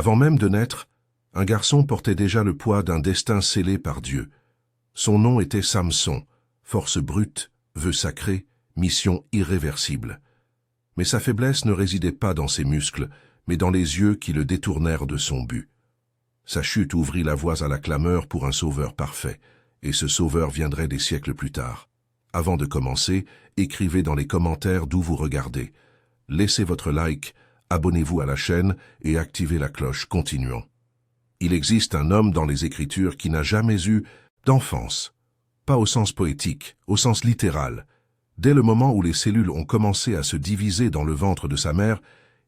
Avant même de naître, un garçon portait déjà le poids d'un destin scellé par Dieu. Son nom était Samson, force brute, vœu sacré, mission irréversible. Mais sa faiblesse ne résidait pas dans ses muscles, mais dans les yeux qui le détournèrent de son but. Sa chute ouvrit la voie à la clameur pour un sauveur parfait, et ce sauveur viendrait des siècles plus tard. Avant de commencer, écrivez dans les commentaires d'où vous regardez. Laissez votre like, abonnez-vous à la chaîne et activez la cloche. Continuons. Il existe un homme dans les Écritures qui n'a jamais eu d'enfance. Pas au sens poétique, au sens littéral. Dès le moment où les cellules ont commencé à se diviser dans le ventre de sa mère,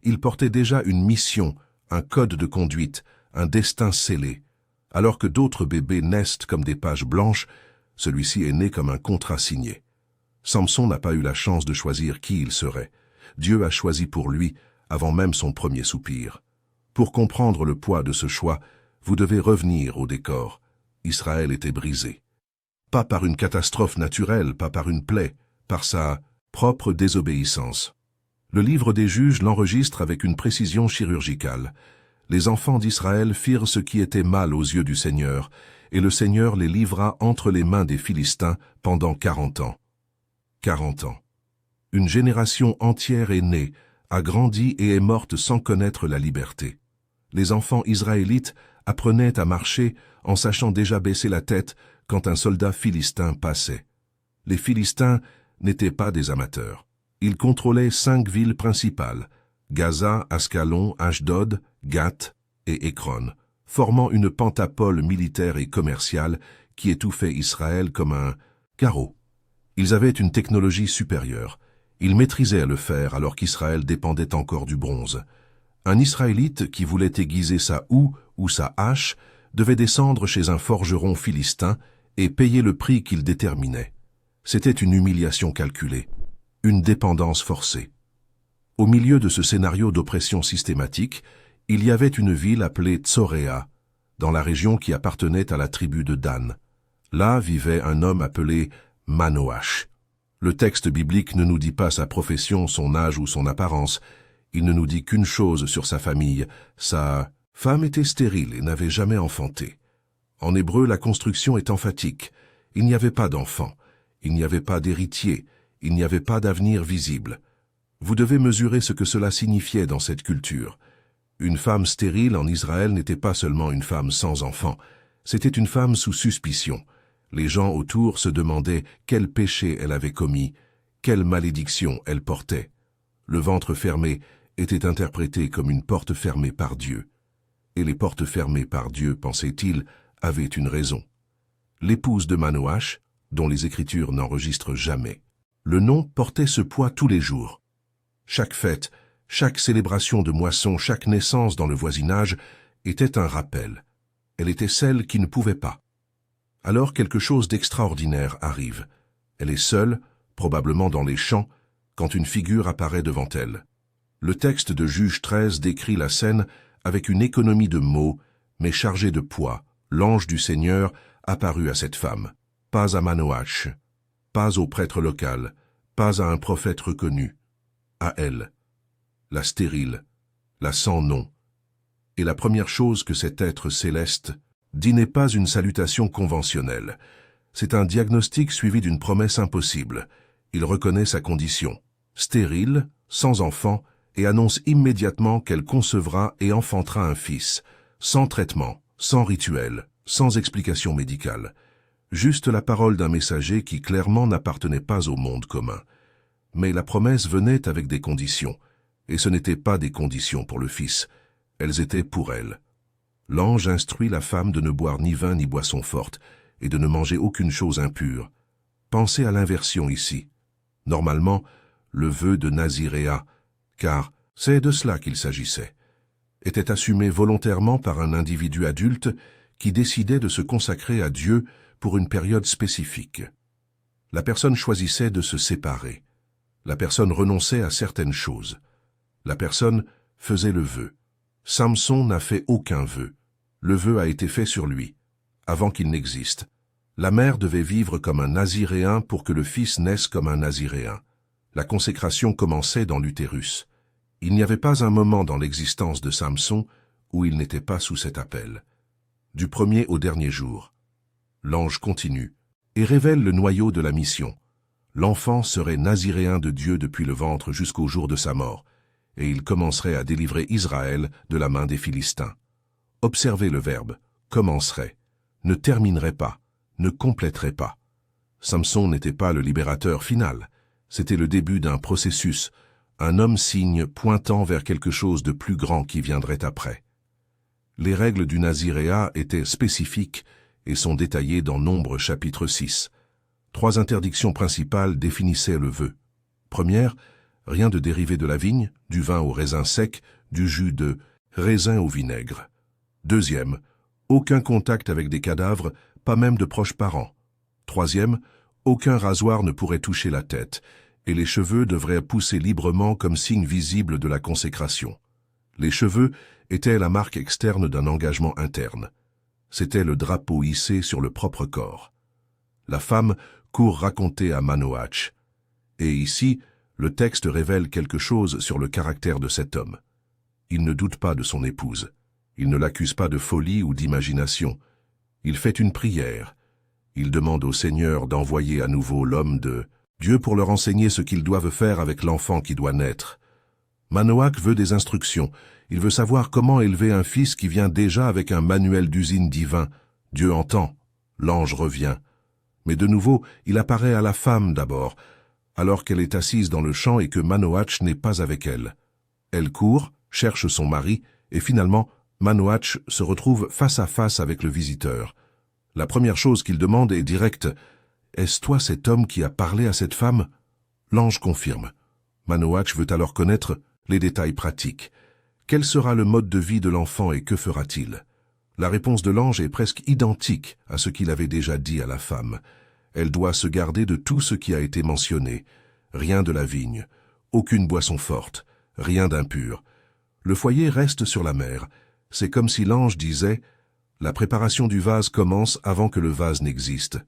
il portait déjà une mission, un code de conduite, un destin scellé. Alors que d'autres bébés naissent comme des pages blanches, celui-ci est né comme un contrat signé. Samson n'a pas eu la chance de choisir qui il serait. Dieu a choisi pour lui, avant même son premier soupir. Pour comprendre le poids de ce choix, vous devez revenir au décor. Israël était brisé. Pas par une catastrophe naturelle, pas par une plaie, par sa propre désobéissance. Le livre des Juges l'enregistre avec une précision chirurgicale. Les enfants d'Israël firent ce qui était mal aux yeux du Seigneur, et le Seigneur les livra entre les mains des Philistins pendant 40 ans. 40 ans. Une génération entière est née, a grandi et est morte sans connaître la liberté. Les enfants israélites apprenaient à marcher en sachant déjà baisser la tête quand un soldat philistin passait. Les Philistins n'étaient pas des amateurs. Ils contrôlaient 5 villes principales, Gaza, Ascalon, Ashdod, Gath et Écron, formant une pentapole militaire et commerciale qui étouffait Israël comme un carreau. Ils avaient une technologie supérieure. Ils maîtrisaient à le faire alors qu'Israël dépendait encore du bronze. Un Israélite qui voulait aiguiser sa houe ou sa hache devait descendre chez un forgeron philistin et payer le prix qu'il déterminait. C'était une humiliation calculée, une dépendance forcée. Au milieu de ce scénario d'oppression systématique, il y avait une ville appelée Tsoréa, dans la région qui appartenait à la tribu de Dan. Là vivait un homme appelé Manoach. Le texte biblique ne nous dit pas sa profession, son âge ou son apparence. Il ne nous dit qu'une chose sur sa famille. Sa femme était stérile et n'avait jamais enfanté. En hébreu, la construction est emphatique. Il n'y avait pas d'enfant. Il n'y avait pas d'héritier. Il n'y avait pas d'avenir visible. Vous devez mesurer ce que cela signifiait dans cette culture. Une femme stérile en Israël n'était pas seulement une femme sans enfant. C'était une femme sous suspicion. Les gens autour se demandaient quel péché elle avait commis, quelle malédiction elle portait. Le ventre fermé était interprété comme une porte fermée par Dieu. Et les portes fermées par Dieu, pensait-il, avaient une raison. L'épouse de Manoach, dont les Écritures n'enregistrent jamais. Le nom portait ce poids tous les jours. Chaque fête, chaque célébration de moisson, chaque naissance dans le voisinage était un rappel. Elle était celle qui ne pouvait pas. Alors quelque chose d'extraordinaire arrive. Elle est seule, probablement dans les champs, quand une figure apparaît devant elle. Le texte de Juge 13 décrit la scène avec une économie de mots, mais chargée de poids. L'ange du Seigneur apparut à cette femme. Pas à Manoach, pas au prêtre local, pas à un prophète reconnu. À elle, la stérile, la sans nom. Et la première chose que cet être céleste dit n'est pas une salutation conventionnelle. C'est un diagnostic suivi d'une promesse impossible. Il reconnaît sa condition, stérile, sans enfant, et annonce immédiatement qu'elle concevra et enfantera un fils, sans traitement, sans rituel, sans explication médicale. Juste la parole d'un messager qui clairement n'appartenait pas au monde commun. Mais la promesse venait avec des conditions, et ce n'étaient pas des conditions pour le fils, elles étaient pour elle. L'ange instruit la femme de ne boire ni vin ni boisson forte, et de ne manger aucune chose impure. Pensez à l'inversion ici. Normalement, le vœu de Naziréa, car c'est de cela qu'il s'agissait, était assumé volontairement par un individu adulte qui décidait de se consacrer à Dieu pour une période spécifique. La personne choisissait de se séparer. La personne renonçait à certaines choses. La personne faisait le vœu. Samson n'a fait aucun vœu. Le vœu a été fait sur lui, avant qu'il n'existe. La mère devait vivre comme un naziréen pour que le fils naisse comme un naziréen. La consécration commençait dans l'utérus. Il n'y avait pas un moment dans l'existence de Samson où il n'était pas sous cet appel. Du premier au dernier jour. L'ange continue et révèle le noyau de la mission. L'enfant serait naziréen de Dieu depuis le ventre jusqu'au jour de sa mort, et il commencerait à délivrer Israël de la main des Philistins. Observez le verbe « commencerait », ne terminerait pas, ne compléterait pas. Samson n'était pas le libérateur final, c'était le début d'un processus, un homme-signe pointant vers quelque chose de plus grand qui viendrait après. Les règles du naziréat étaient spécifiques et sont détaillées dans Nombre chapitre 6. 3 interdictions principales définissaient le vœu. Première, rien de dérivé de la vigne, du vin au raisin sec, du jus de raisin au vinaigre. Deuxième, aucun contact avec des cadavres, pas même de proches parents. Troisième, aucun rasoir ne pourrait toucher la tête, et les cheveux devraient pousser librement comme signe visible de la consécration. Les cheveux étaient la marque externe d'un engagement interne. C'était le drapeau hissé sur le propre corps. La femme court raconter à Manoach. Et ici, le texte révèle quelque chose sur le caractère de cet homme. Il ne doute pas de son épouse. Il ne l'accuse pas de folie ou d'imagination. Il fait une prière. Il demande au Seigneur d'envoyer à nouveau l'homme de Dieu pour leur enseigner ce qu'ils doivent faire avec l'enfant qui doit naître. Manoach veut des instructions. Il veut savoir comment élever un fils qui vient déjà avec un manuel d'usine divin. Dieu entend. L'ange revient. Mais de nouveau, il apparaît à la femme d'abord, alors qu'elle est assise dans le champ et que Manoach n'est pas avec elle. Elle court, cherche son mari, et finalement, Manoach se retrouve face à face avec le visiteur. La première chose qu'il demande est directe. « Est-ce toi cet homme qui a parlé à cette femme ?» L'ange confirme. Manoach veut alors connaître les détails pratiques. Quel sera le mode de vie de l'enfant et que fera-t-il? La réponse de l'ange est presque identique à ce qu'il avait déjà dit à la femme. Elle doit se garder de tout ce qui a été mentionné. Rien de la vigne, aucune boisson forte, rien d'impur. Le foyer reste sur la mer. C'est comme si l'ange disait « La préparation du vase commence avant que le vase n'existe ».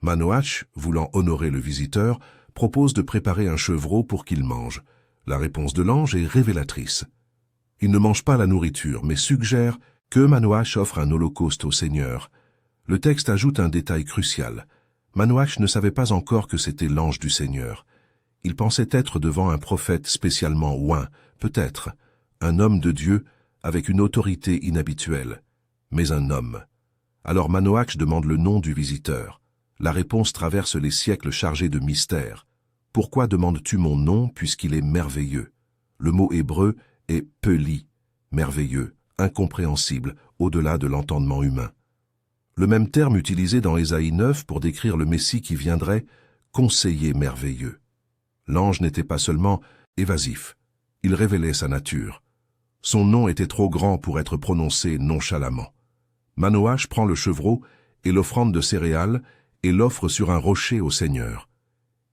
Manoach, voulant honorer le visiteur, propose de préparer un chevreau pour qu'il mange. La réponse de l'ange est révélatrice. Il ne mange pas la nourriture, mais suggère que Manoach offre un holocauste au Seigneur. Le texte ajoute un détail crucial. Manoach ne savait pas encore que c'était l'ange du Seigneur. Il pensait être devant un prophète spécialement oint, peut-être, un homme de Dieu avec une autorité inhabituelle, mais un homme. Alors Manoach demande le nom du visiteur. La réponse traverse les siècles chargés de mystères. Pourquoi demandes-tu mon nom puisqu'il est merveilleux? Le mot hébreu est peli, merveilleux, incompréhensible, au-delà de l'entendement humain. Le même terme utilisé dans Ésaïe 9 pour décrire le Messie qui viendrait, conseiller merveilleux. L'ange n'était pas seulement évasif, il révélait sa nature. Son nom était trop grand pour être prononcé nonchalamment. Manoach prend le chevreau et l'offrande de céréales et l'offre sur un rocher au Seigneur.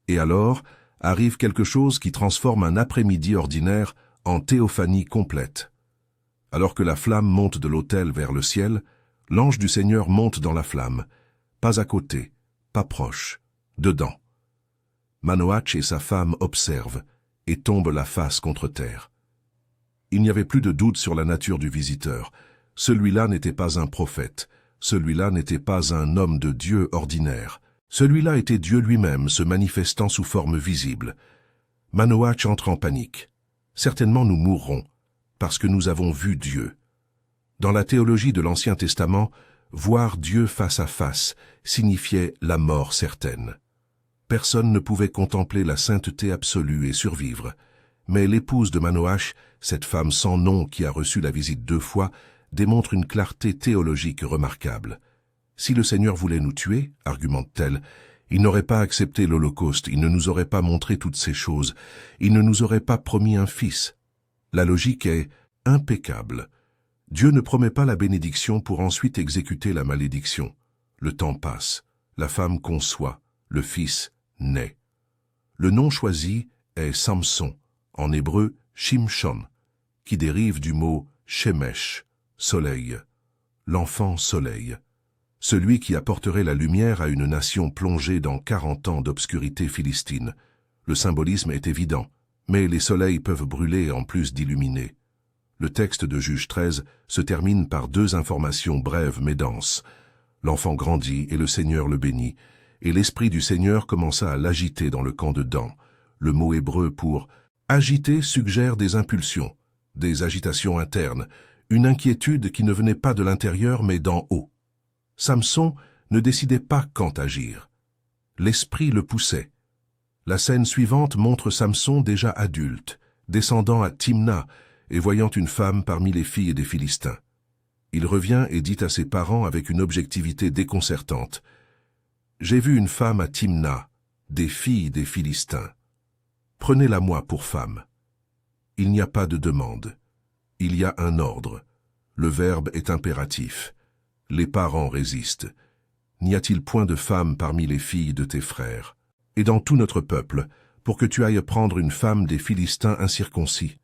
Et alors arrive quelque chose qui transforme un après-midi ordinaire en théophanie complète. Alors que la flamme monte de l'autel vers le ciel, l'ange du Seigneur monte dans la flamme, pas à côté, pas proche, dedans. Manoach et sa femme observent et tombent la face contre terre. Il n'y avait plus de doute sur la nature du visiteur. Celui-là n'était pas un prophète, celui-là n'était pas un homme de Dieu ordinaire. Celui-là était Dieu lui-même se manifestant sous forme visible. Manoach entre en panique. Certainement nous mourrons, parce que nous avons vu Dieu. Dans la théologie de l'Ancien Testament, voir Dieu face à face signifiait la mort certaine. Personne ne pouvait contempler la sainteté absolue et survivre. Mais l'épouse de Manoach, cette femme sans nom qui a reçu la visite 2 fois, démontre une clarté théologique remarquable. Si le Seigneur voulait nous tuer, argumente-t-elle, il n'aurait pas accepté l'Holocauste, il ne nous aurait pas montré toutes ces choses, il ne nous aurait pas promis un fils. La logique est impeccable. Dieu ne promet pas la bénédiction pour ensuite exécuter la malédiction. Le temps passe, la femme conçoit, le fils naît. Le nom choisi est Samson, en hébreu Shimshon, qui dérive du mot Shemesh, soleil, l'enfant soleil, celui qui apporterait la lumière à une nation plongée dans 40 ans d'obscurité philistine. Le symbolisme est évident, mais les soleils peuvent brûler en plus d'illuminer. Le texte de Juge 13 se termine par deux informations brèves mais denses. L'enfant grandit et le Seigneur le bénit, et l'Esprit du Seigneur commença à l'agiter dans le camp de Dan. Le mot hébreu pour « agiter » suggère des impulsions, des agitations internes, une inquiétude qui ne venait pas de l'intérieur mais d'en haut. Samson ne décidait pas quand agir. L'esprit le poussait. La scène suivante montre Samson déjà adulte, descendant à Timna et voyant une femme parmi les filles des Philistins. Il revient et dit à ses parents avec une objectivité déconcertante « J'ai vu une femme à Timna, des filles des Philistins. Prenez-la-moi pour femme. » Il n'y a pas de demande. Il y a un ordre. Le verbe est impératif. Les parents résistent. N'y a-t-il point de femme parmi les filles de tes frères et dans tout notre peuple, pour que tu ailles prendre une femme des Philistins incirconcis?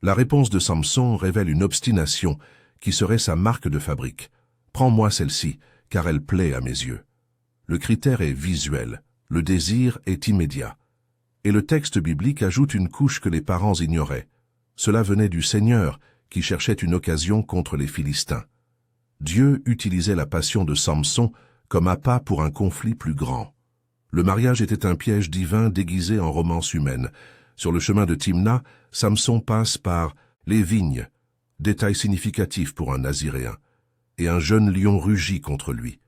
La réponse de Samson révèle une obstination qui serait sa marque de fabrique. Prends-moi celle-ci, car elle plaît à mes yeux. Le critère est visuel, le désir est immédiat. Et le texte biblique ajoute une couche que les parents ignoraient. Cela venait du Seigneur, qui cherchait une occasion contre les Philistins. Dieu utilisait la passion de Samson comme appât pour un conflit plus grand. Le mariage était un piège divin déguisé en romance humaine. Sur le chemin de Timna, Samson passe par les vignes, détail significatif pour un Naziréen, et un jeune lion rugit contre lui.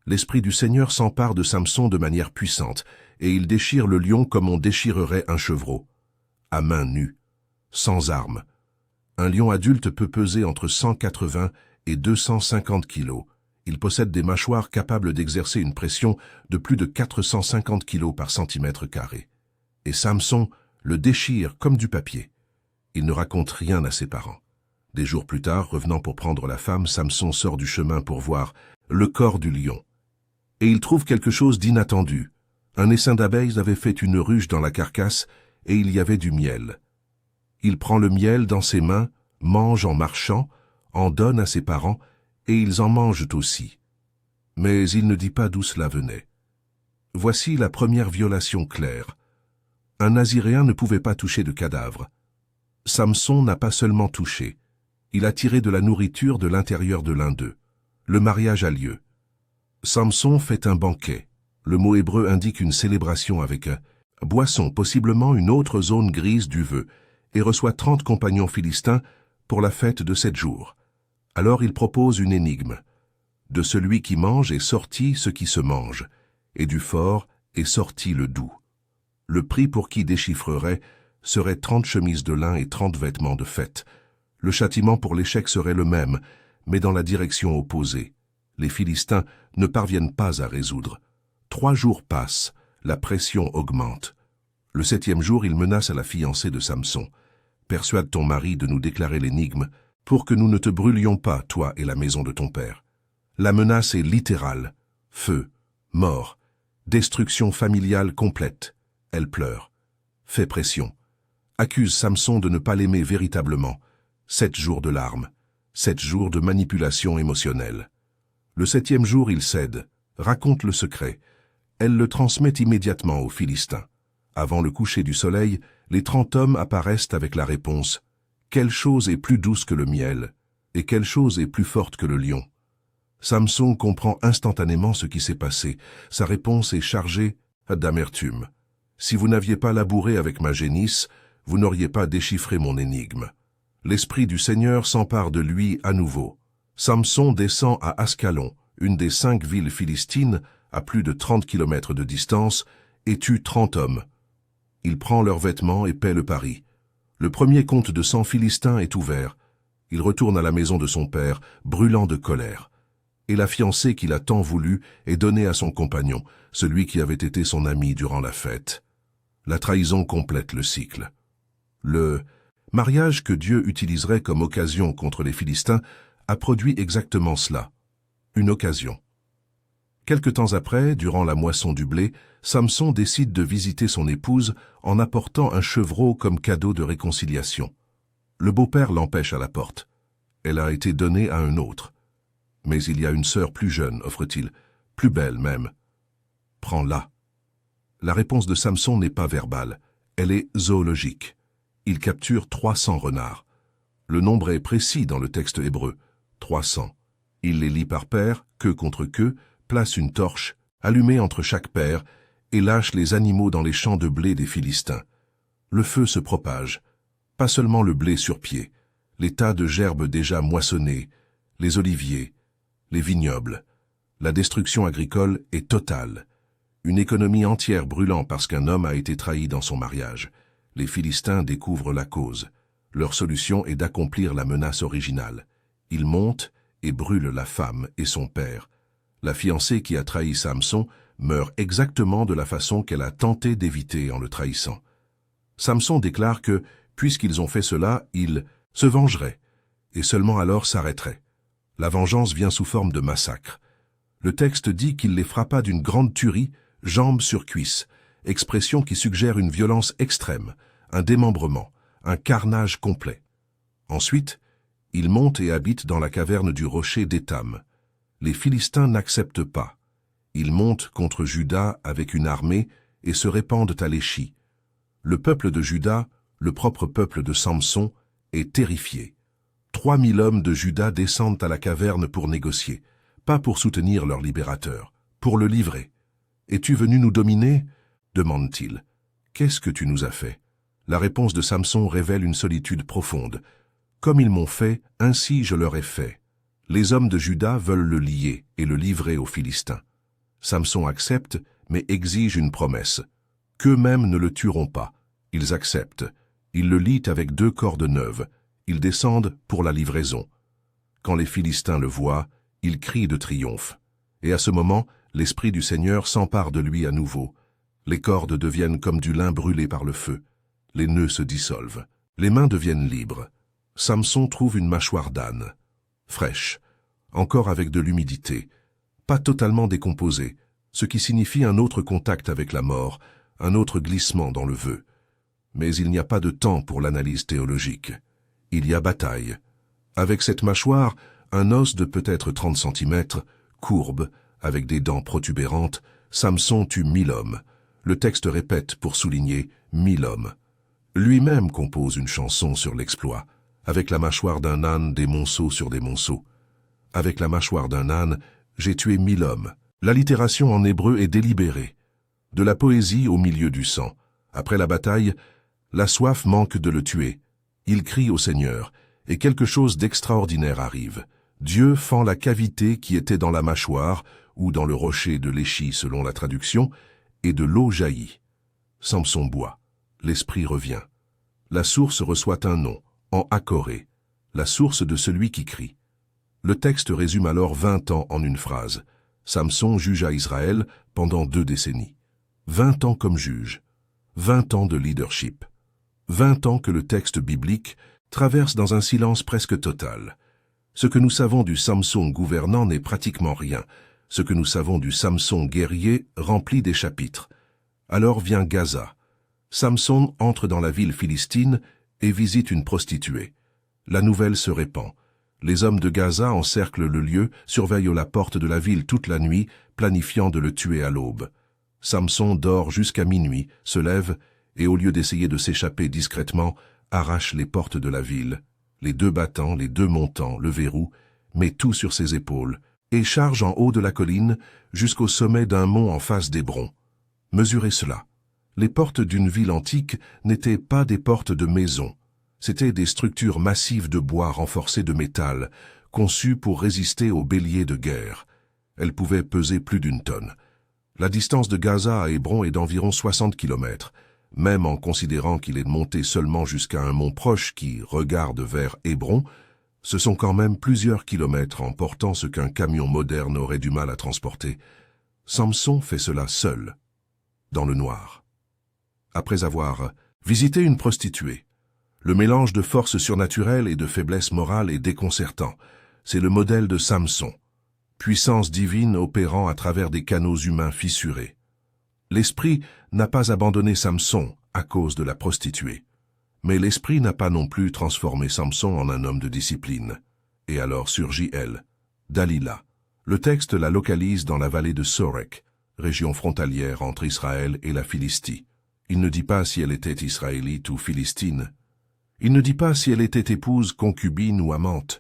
L'Esprit du Seigneur s'empare de Samson de manière puissante, et il déchire le lion comme on déchirerait un chevreau, à main nue, sans armes. Un lion adulte peut peser entre 180 et 250 kilos. Il possède des mâchoires capables d'exercer une pression de plus de 450 kilos par centimètre carré. Et Samson le déchire comme du papier. Il ne raconte rien à ses parents. Des jours plus tard, revenant pour prendre la femme, Samson sort du chemin pour voir le corps du lion. Et il trouve quelque chose d'inattendu. Un essaim d'abeilles avait fait une ruche dans la carcasse et il y avait du miel. Il prend le miel dans ses mains, mange en marchant, en donne à ses parents, et ils en mangent aussi. Mais il ne dit pas d'où cela venait. Voici la première violation claire. Un Naziréen ne pouvait pas toucher de cadavre. Samson n'a pas seulement touché. Il a tiré de la nourriture de l'intérieur de l'un d'eux. Le mariage a lieu. Samson fait un banquet. Le mot hébreu indique une célébration avec un boisson, possiblement une autre zone grise du vœu, et reçoit 30 compagnons philistins pour la fête de 7 jours. Alors il propose une énigme. De celui qui mange est sorti ce qui se mange, et du fort est sorti le doux. Le prix pour qui déchiffrerait serait 30 chemises de lin et 30 vêtements de fête. Le châtiment pour l'échec serait le même, mais dans la direction opposée. Les Philistins ne parviennent pas à résoudre. 3 jours passent, la pression augmente. Le 7e jour, il menace à la fiancée de Samson. « Persuade ton mari de nous déclarer l'énigme, pour que nous ne te brûlions pas, toi et la maison de ton père. » La menace est littérale. Feu, mort, destruction familiale complète. Elle pleure. Fait pression. Accuse Samson de ne pas l'aimer véritablement. 7 jours de larmes. 7 jours de manipulation émotionnelle. Le 7e jour, il cède. Raconte le secret. Elle le transmet immédiatement aux Philistins. Avant le coucher du soleil, les 30 hommes apparaissent avec la réponse « Quelle chose est plus douce que le miel, et quelle chose est plus forte que le lion ?» Samson comprend instantanément ce qui s'est passé. Sa réponse est chargée d'amertume. « Si vous n'aviez pas labouré avec ma génisse, vous n'auriez pas déchiffré mon énigme. » L'Esprit du Seigneur s'empare de lui à nouveau. Samson descend à Ascalon, une des 5 villes philistines, à plus de 30 kilomètres de distance, et tue 30 hommes. Il prend leurs vêtements et paie le pari. Le premier compte de 100 Philistins est ouvert. Il retourne à la maison de son père, brûlant de colère. Et la fiancée qu'il a tant voulu est donnée à son compagnon, celui qui avait été son ami durant la fête. La trahison complète le cycle. Le mariage que Dieu utiliserait comme occasion contre les Philistins a produit exactement cela. Une occasion. Quelque temps après, durant la moisson du blé, Samson décide de visiter son épouse en apportant un chevreau comme cadeau de réconciliation. Le beau-père l'empêche à la porte. Elle a été donnée à un autre. Mais il y a une sœur plus jeune, offre-t-il, plus belle même. Prends-la. La réponse de Samson n'est pas verbale, elle est zoologique. Il capture 300 renards. Le nombre est précis dans le texte hébreu, 300. Il les lie par paires, queue contre queue, place une torche, allumée entre chaque paire, et lâche les animaux dans les champs de blé des Philistins. Le feu se propage. Pas seulement le blé sur pied, les tas de gerbes déjà moissonnés, les oliviers, les vignobles. La destruction agricole est totale. Une économie entière brûlant parce qu'un homme a été trahi dans son mariage. Les Philistins découvrent la cause. Leur solution est d'accomplir la menace originale. Ils montent et brûlent la femme et son père. La fiancée qui a trahi Samson meurt exactement de la façon qu'elle a tenté d'éviter en le trahissant. Samson déclare que, puisqu'ils ont fait cela, ils se vengeraient, et seulement alors s'arrêteraient. La vengeance vient sous forme de massacre. Le texte dit qu'il les frappa d'une grande tuerie, jambes sur cuisses, expression qui suggère une violence extrême, un démembrement, un carnage complet. Ensuite, ils montent et habitent dans la caverne du rocher d'Étam. Les Philistins n'acceptent pas. Ils montent contre Juda avec une armée et se répandent à l'Échi. Le peuple de Juda, le propre peuple de Samson, est terrifié. 3000 hommes de Juda descendent à la caverne pour négocier, pas pour soutenir leur libérateur, pour le livrer. « Es-tu venu nous dominer ?» demande-t-il. « Qu'est-ce que tu nous as fait ?» La réponse de Samson révèle une solitude profonde. « Comme ils m'ont fait, ainsi je leur ai fait. » Les hommes de Juda veulent le lier et le livrer aux Philistins. Samson accepte, mais exige une promesse. Qu'eux-mêmes ne le tueront pas. Ils acceptent. Ils le lient avec 2 cordes neuves. Ils descendent pour la livraison. Quand les Philistins le voient, ils crient de triomphe. Et à ce moment, l'Esprit du Seigneur s'empare de lui à nouveau. Les cordes deviennent comme du lin brûlé par le feu. Les nœuds se dissolvent. Les mains deviennent libres. Samson trouve une mâchoire d'âne. Fraîche, encore avec de l'humidité, pas totalement décomposée, ce qui signifie un autre contact avec la mort, un autre glissement dans le vœu. Mais il n'y a pas de temps pour l'analyse théologique. Il y a bataille. Avec cette mâchoire, un os de peut-être 30 cm, courbe, avec des dents protubérantes, Samson tue 1000 hommes. Le texte répète pour souligner 1000 hommes. Lui-même compose une chanson sur l'exploit. Avec la mâchoire d'un âne, des monceaux sur des monceaux. Avec la mâchoire d'un âne, j'ai tué 1000 hommes. L'allitération en hébreu est délibérée. De la poésie au milieu du sang. Après la bataille, la soif manque de le tuer. Il crie au Seigneur, et quelque chose d'extraordinaire arrive. Dieu fend la cavité qui était dans la mâchoire, ou dans le rocher de l'Échi selon la traduction, et de l'eau jaillit. Samson boit. L'esprit revient. La source reçoit un nom. En Akoré, la source de celui qui crie. Le texte résume alors 20 ans en une phrase. Samson jugea Israël pendant 2 décennies. 20 ans comme juge. 20 ans de leadership. 20 ans que le texte biblique traverse dans un silence presque total. Ce que nous savons du Samson gouvernant n'est pratiquement rien. Ce que nous savons du Samson guerrier remplit des chapitres. Alors vient Gaza. Samson entre dans la ville philistine et visite une prostituée. La nouvelle se répand. Les hommes de Gaza encerclent le lieu, surveillent la porte de la ville toute la nuit, planifiant de le tuer à l'aube. Samson dort jusqu'à minuit, se lève et au lieu d'essayer de s'échapper discrètement, arrache les portes de la ville, les 2 battants, les 2 montants, le verrou, met tout sur ses épaules et charge en haut de la colline jusqu'au sommet d'un mont en face d'Hébron. Mesurez cela. Les portes d'une ville antique n'étaient pas des portes de maison. C'étaient des structures massives de bois renforcées de métal, conçues pour résister aux béliers de guerre. Elles pouvaient peser plus d'1 tonne. La distance de Gaza à Hébron est d'environ 60 km, même en considérant qu'il est monté seulement jusqu'à un mont proche qui regarde vers Hébron, ce sont quand même plusieurs kilomètres en portant ce qu'un camion moderne aurait du mal à transporter. Samson fait cela seul, dans le noir. Après avoir visité une prostituée. Le mélange de force surnaturelle et de faiblesse morale est déconcertant. C'est le modèle de Samson. Puissance divine opérant à travers des canaux humains fissurés. L'esprit n'a pas abandonné Samson à cause de la prostituée. Mais l'esprit n'a pas non plus transformé Samson en un homme de discipline. Et alors surgit elle, Dalila. Le texte la localise dans la vallée de Sorek, région frontalière entre Israël et la Philistie. Il ne dit pas si elle était israélite ou philistine. Il ne dit pas si elle était épouse, concubine ou amante.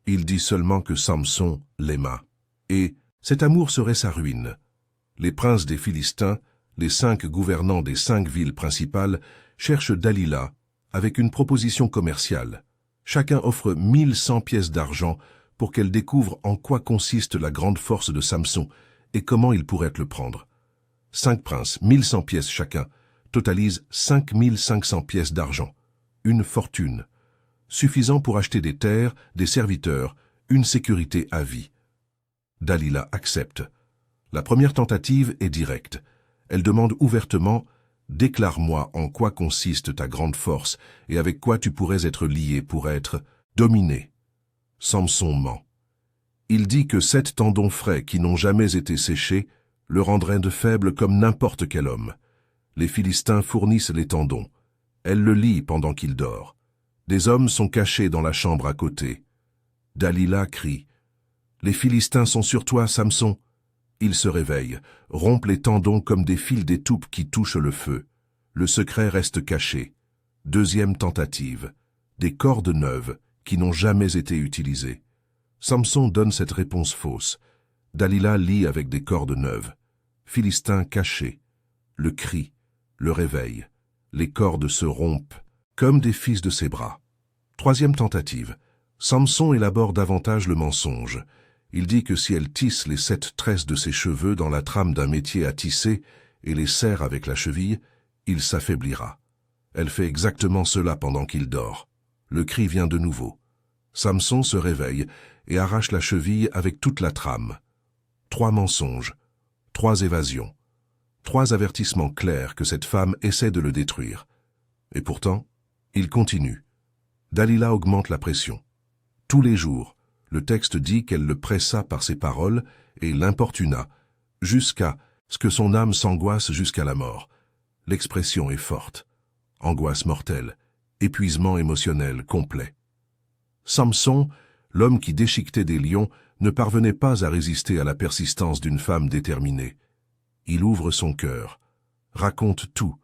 Il dit seulement que Samson l'aima. Et cet amour serait sa ruine. Les princes des Philistins, les 5 gouvernants des 5 villes principales, cherchent Dalila avec une proposition commerciale. Chacun offre 1100 pièces d'argent pour qu'elle découvre en quoi consiste la grande force de Samson et comment il pourrait le prendre. 5 princes, 1100 pièces chacun, totalisent 5500 pièces d'argent. Une fortune, suffisant pour acheter des terres, des serviteurs, une sécurité à vie. Dalila accepte. La première tentative est directe. Elle demande ouvertement « Déclare-moi en quoi consiste ta grande force et avec quoi tu pourrais être lié pour être dominé. » Samson ment. Il dit que 7 tendons frais qui n'ont jamais été séchés le rendraient de faible comme n'importe quel homme. Les Philistins fournissent les tendons. Elle le lie pendant qu'il dort. Des hommes sont cachés dans la chambre à côté. Dalila crie « Les Philistins sont sur toi, Samson !» Il se réveille, rompt les tendons comme des fils d'étoupe qui touchent le feu. Le secret reste caché. Deuxième tentative. Des cordes neuves qui n'ont jamais été utilisées. Samson donne cette réponse fausse. Dalila lie avec des cordes neuves. Philistin caché. Le cri, le réveil. Les cordes se rompent, comme des fils de ses bras. Troisième tentative. Samson élabore davantage le mensonge. Il dit que si elle tisse les 7 tresses de ses cheveux dans la trame d'un métier à tisser et les serre avec la cheville, il s'affaiblira. Elle fait exactement cela pendant qu'il dort. Le cri vient de nouveau. Samson se réveille et arrache la cheville avec toute la trame. 3 mensonges, 3 évasions, 3 avertissements clairs que cette femme essaie de le détruire. Et pourtant, il continue. Dalila augmente la pression. Tous les jours, le texte dit qu'elle le pressa par ses paroles et l'importuna, jusqu'à ce que son âme s'angoisse jusqu'à la mort. L'expression est forte. Angoisse mortelle, épuisement émotionnel complet. Samson, l'homme qui déchiquetait des lions, ne parvenait pas à résister à la persistance d'une femme déterminée. Il ouvre son cœur, raconte tout.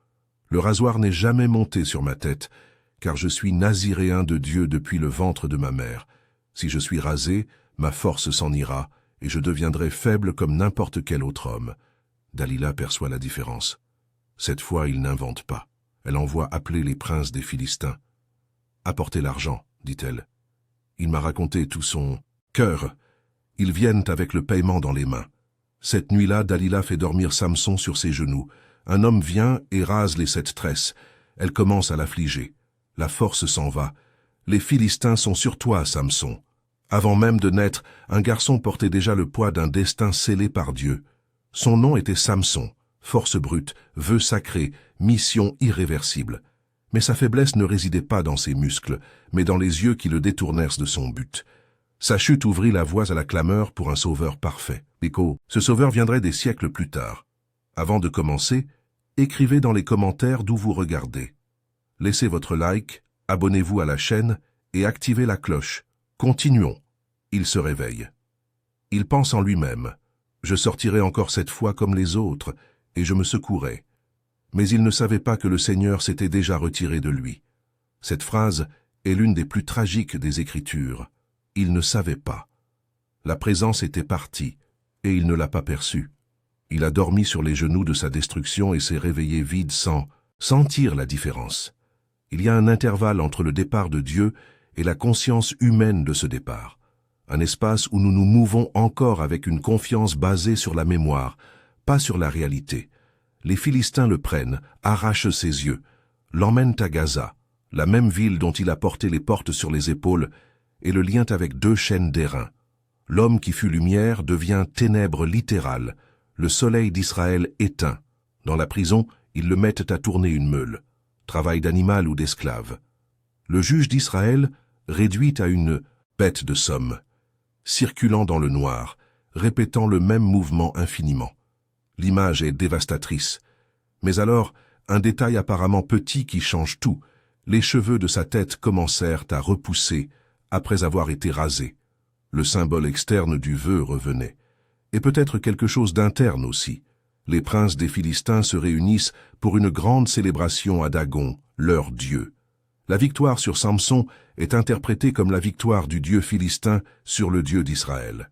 Le rasoir n'est jamais monté sur ma tête, car je suis naziréen de Dieu depuis le ventre de ma mère. Si je suis rasé, ma force s'en ira, et je deviendrai faible comme n'importe quel autre homme. Dalila perçoit la différence. Cette fois, il n'invente pas. Elle envoie appeler les princes des Philistins. « Apportez l'argent, dit-elle. Il m'a raconté tout son cœur. Ils viennent avec le paiement dans les mains. Cette nuit-là, Dalila fait dormir Samson sur ses genoux. Un homme vient et rase les 7 tresses. Elle commence à l'affliger. La force s'en va. Les Philistins sont sur toi, Samson. Avant même de naître, un garçon portait déjà le poids d'un destin scellé par Dieu. Son nom était Samson, force brute, vœu sacré, mission irréversible. Mais sa faiblesse ne résidait pas dans ses muscles, mais dans les yeux qui le détournèrent de son but. Sa chute ouvrit la voie à la clameur pour un sauveur parfait. Ce sauveur viendrait des siècles plus tard. Avant de commencer, écrivez dans les commentaires d'où vous regardez. Laissez votre like, abonnez-vous à la chaîne et activez la cloche. Continuons. Il se réveille. Il pense en lui-même. Je sortirai encore cette fois comme les autres, et je me secouerai. Mais il ne savait pas que le Seigneur s'était déjà retiré de lui. Cette phrase est l'une des plus tragiques des Écritures. Il ne savait pas. La présence était partie, et il ne l'a pas perçue. Il a dormi sur les genoux de sa destruction et s'est réveillé vide sans sentir la différence. Il y a un intervalle entre le départ de Dieu et la conscience humaine de ce départ. Un espace où nous nous mouvons encore avec une confiance basée sur la mémoire, pas sur la réalité. Les Philistins le prennent, arrachent ses yeux, l'emmènent à Gaza, la même ville dont il a porté les portes sur les épaules, et le lient avec 2 chaînes d'airain. L'homme qui fut lumière devient ténèbres littérales, le soleil d'Israël éteint. Dans la prison, ils le mettent à tourner une meule, travail d'animal ou d'esclave. Le juge d'Israël, réduit à une bête de somme, circulant dans le noir, répétant le même mouvement infiniment. L'image est dévastatrice. Mais alors, un détail apparemment petit qui change tout, les cheveux de sa tête commencèrent à repousser après avoir été rasés. Le symbole externe du vœu revenait. Et peut-être quelque chose d'interne aussi. Les princes des Philistins se réunissent pour une grande célébration à Dagon, leur dieu. La victoire sur Samson est interprétée comme la victoire du Dieu philistin sur le Dieu d'Israël.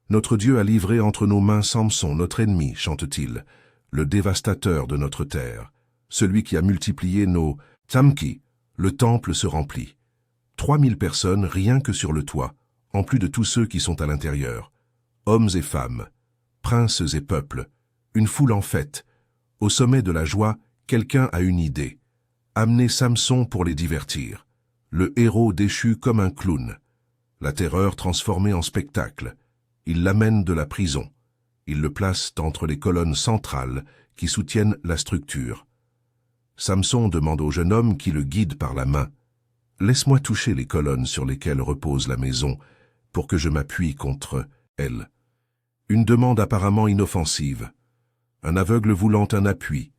Notre Dieu a livré entre nos mains Samson, notre ennemi, chante-t-il, le dévastateur de notre terre, celui qui a multiplié nos tamki. Le temple se remplit. 3000 personnes rien que sur le toit, en plus de tous ceux qui sont à l'intérieur. Hommes et femmes, princes et peuples, une foule en fête. Au sommet de la joie, quelqu'un a une idée. Amener Samson pour les divertir. Le héros déchu comme un clown. La terreur transformée en spectacle. Il l'amène de la prison. Il le place entre les colonnes centrales qui soutiennent la structure. Samson demande au jeune homme qui le guide par la main « Laisse-moi toucher les colonnes sur lesquelles repose la maison pour que je m'appuie contre elles. » Une demande apparemment inoffensive. Un aveugle voulant un appui.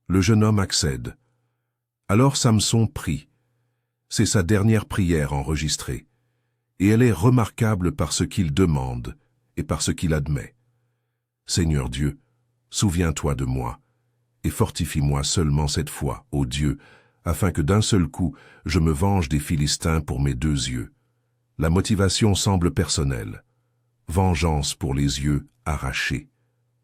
Le jeune homme accède. Alors Samson prie. C'est sa dernière prière enregistrée. Et elle est remarquable par ce qu'il demande et par ce qu'il admet. Seigneur Dieu, souviens-toi de moi, et fortifie-moi seulement cette fois, ô Dieu, afin que d'un seul coup, je me venge des Philistins pour mes 2 yeux. La motivation semble personnelle. Vengeance pour les yeux arrachés.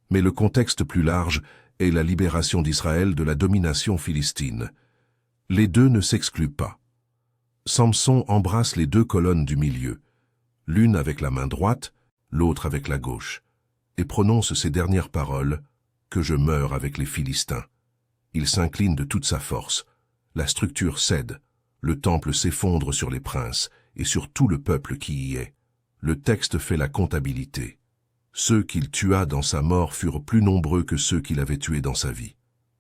Mais le contexte plus large est la libération d'Israël de la domination philistine. Les deux ne s'excluent pas. Samson embrasse les 2 colonnes du milieu, l'une avec la main droite, l'autre avec la gauche, et prononce ces dernières paroles, « Que je meure avec les Philistins ». Il s'incline de toute sa force. La structure cède, le temple s'effondre sur les princes et sur tout le peuple qui y est. Le texte fait la comptabilité. Ceux qu'il tua dans sa mort furent plus nombreux que ceux qu'il avait tués dans sa vie.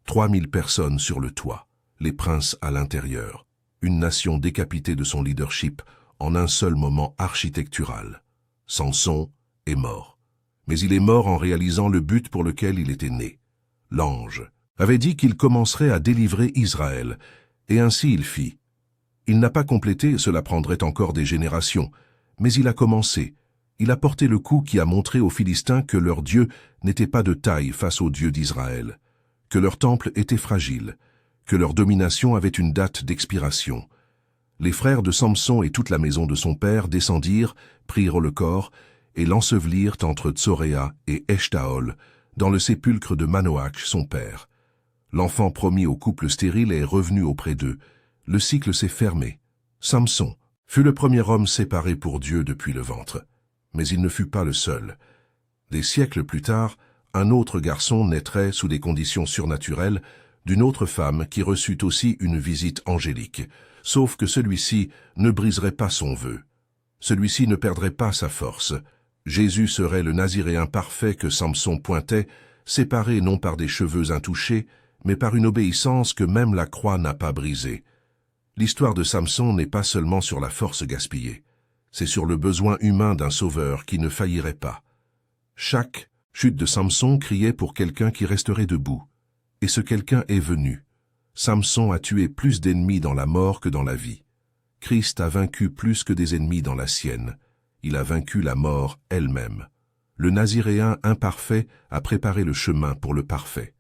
3000 personnes sur le toit, les princes à l'intérieur. Une nation décapitée de son leadership en un seul moment architectural. Samson est mort. Mais il est mort en réalisant le but pour lequel il était né. L'ange avait dit qu'il commencerait à délivrer Israël, et ainsi il fit. Il n'a pas complété, cela prendrait encore des générations, mais il a commencé. Il a porté le coup qui a montré aux Philistins que leur Dieu n'était pas de taille face au Dieu d'Israël, que leur temple était fragile, que leur domination avait une date d'expiration. Les frères de Samson et toute la maison de son père descendirent, prirent le corps, et l'ensevelirent entre Tsoréa et Eshtaol, dans le sépulcre de Manoach, son père. L'enfant promis au couple stérile est revenu auprès d'eux. Le cycle s'est fermé. Samson fut le premier homme séparé pour Dieu depuis le ventre. Mais il ne fut pas le seul. Des siècles plus tard, un autre garçon naîtrait sous des conditions surnaturelles d'une autre femme qui reçut aussi une visite angélique, sauf que celui-ci ne briserait pas son vœu. Celui-ci ne perdrait pas sa force. Jésus serait le Naziréen parfait que Samson pointait, séparé non par des cheveux intouchés, mais par une obéissance que même la croix n'a pas brisée. L'histoire de Samson n'est pas seulement sur la force gaspillée, c'est sur le besoin humain d'un sauveur qui ne faillirait pas. Chaque chute de Samson criait pour quelqu'un qui resterait debout. Et ce quelqu'un est venu. Samson a tué plus d'ennemis dans la mort que dans la vie. Christ a vaincu plus que des ennemis dans la sienne. Il a vaincu la mort elle-même. Le Naziréen imparfait a préparé le chemin pour le parfait.